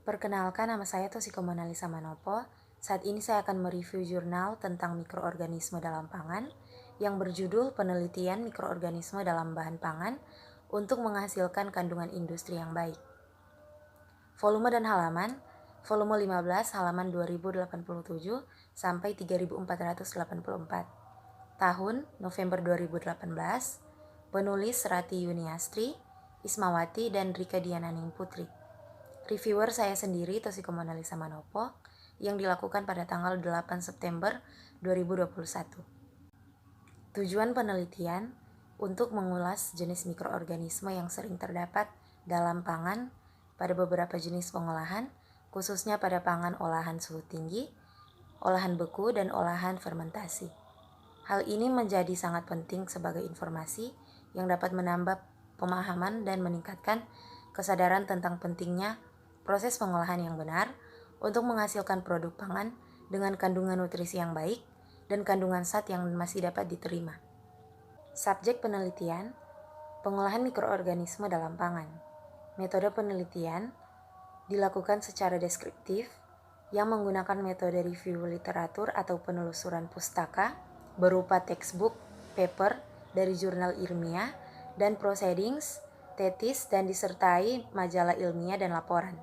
Perkenalkan, nama saya Toshiko Monalisa Manopo. Saat ini saya akan mereview jurnal tentang mikroorganisme dalam pangan yang berjudul Penelitian Mikroorganisme dalam Bahan Pangan untuk menghasilkan kandungan industri yang baik. Volume dan halaman, volume 15 halaman 2087 sampai 3484. Tahun November 2018. Penulis Rati Yuniastri, Ismawati, dan Rika Diananing Putri. Reviewer saya sendiri, Toshiko Monalisa Manopo, yang dilakukan pada tanggal 8 September 2021. Tujuan penelitian untuk mengulas jenis mikroorganisme yang sering terdapat dalam pangan pada beberapa jenis pengolahan, khususnya pada pangan olahan suhu tinggi, olahan beku, dan olahan fermentasi. Hal ini menjadi sangat penting sebagai informasi yang dapat menambah pemahaman dan meningkatkan kesadaran tentang pentingnya proses pengolahan yang benar untuk menghasilkan produk pangan dengan kandungan nutrisi yang baik dan kandungan zat yang masih dapat diterima. Subjek penelitian, pengolahan mikroorganisme dalam pangan. Metode penelitian dilakukan secara deskriptif yang menggunakan metode review literatur atau penelusuran pustaka berupa textbook, paper dari jurnal ilmiah, dan proceedings, tesis, dan disertai majalah ilmiah dan laporan.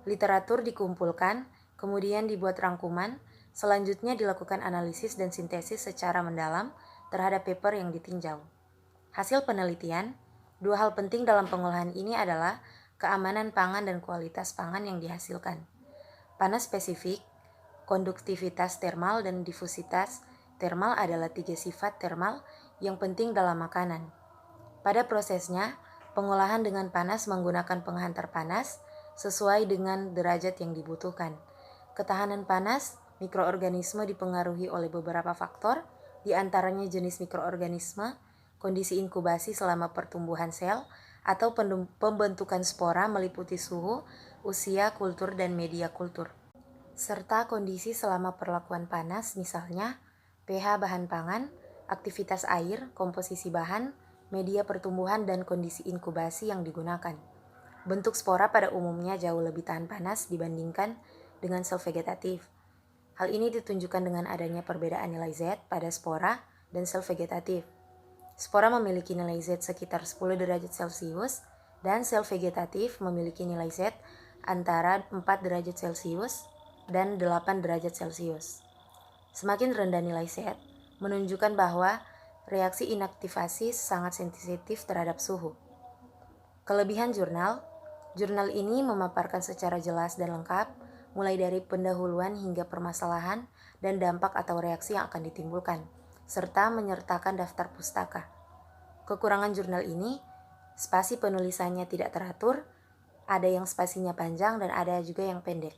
Literatur dikumpulkan, kemudian dibuat rangkuman, selanjutnya dilakukan analisis dan sintesis secara mendalam terhadap paper yang ditinjau. Hasil penelitian, dua hal penting dalam pengolahan ini adalah keamanan pangan dan kualitas pangan yang dihasilkan. Panas spesifik, konduktivitas termal, dan difusitas termal adalah tiga sifat termal yang penting dalam makanan. Pada prosesnya, pengolahan dengan panas menggunakan penghantar panas sesuai dengan derajat yang dibutuhkan. Ketahanan panas mikroorganisme dipengaruhi oleh beberapa faktor, di antaranya jenis mikroorganisme, kondisi inkubasi selama pertumbuhan sel, atau pembentukan spora meliputi suhu, usia, kultur, dan media kultur. Serta kondisi selama perlakuan panas, misalnya pH bahan pangan, aktivitas air, komposisi bahan, media pertumbuhan, dan kondisi inkubasi yang digunakan. Bentuk spora pada umumnya jauh lebih tahan panas dibandingkan dengan sel vegetatif. Hal ini ditunjukkan dengan adanya perbedaan nilai Z pada spora dan sel vegetatif. Spora memiliki nilai Z sekitar 10 derajat Celcius dan sel vegetatif memiliki nilai Z antara 4 derajat Celcius dan 8 derajat Celcius. Semakin rendah nilai Z menunjukkan bahwa reaksi inaktivasi sangat sensitif terhadap suhu. Kelebihan jurnal ini memaparkan secara jelas dan lengkap, mulai dari pendahuluan hingga permasalahan dan dampak atau reaksi yang akan ditimbulkan, serta menyertakan daftar pustaka. Kekurangan jurnal ini, spasi penulisannya tidak teratur, ada yang spasinya panjang dan ada juga yang pendek.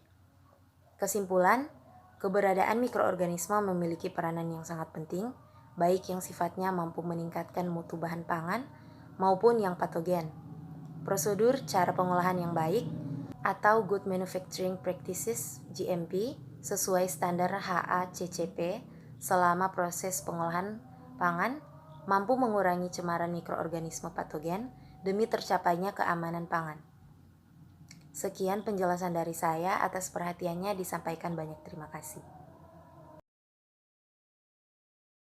Kesimpulan, keberadaan mikroorganisme memiliki peranan yang sangat penting, baik yang sifatnya mampu meningkatkan mutu bahan pangan maupun yang patogen. Prosedur cara pengolahan yang baik atau Good Manufacturing Practices GMP sesuai standar HACCP selama proses pengolahan pangan mampu mengurangi cemaran mikroorganisme patogen demi tercapainya keamanan pangan. Sekian penjelasan dari saya, atas perhatiannya disampaikan, banyak terima kasih.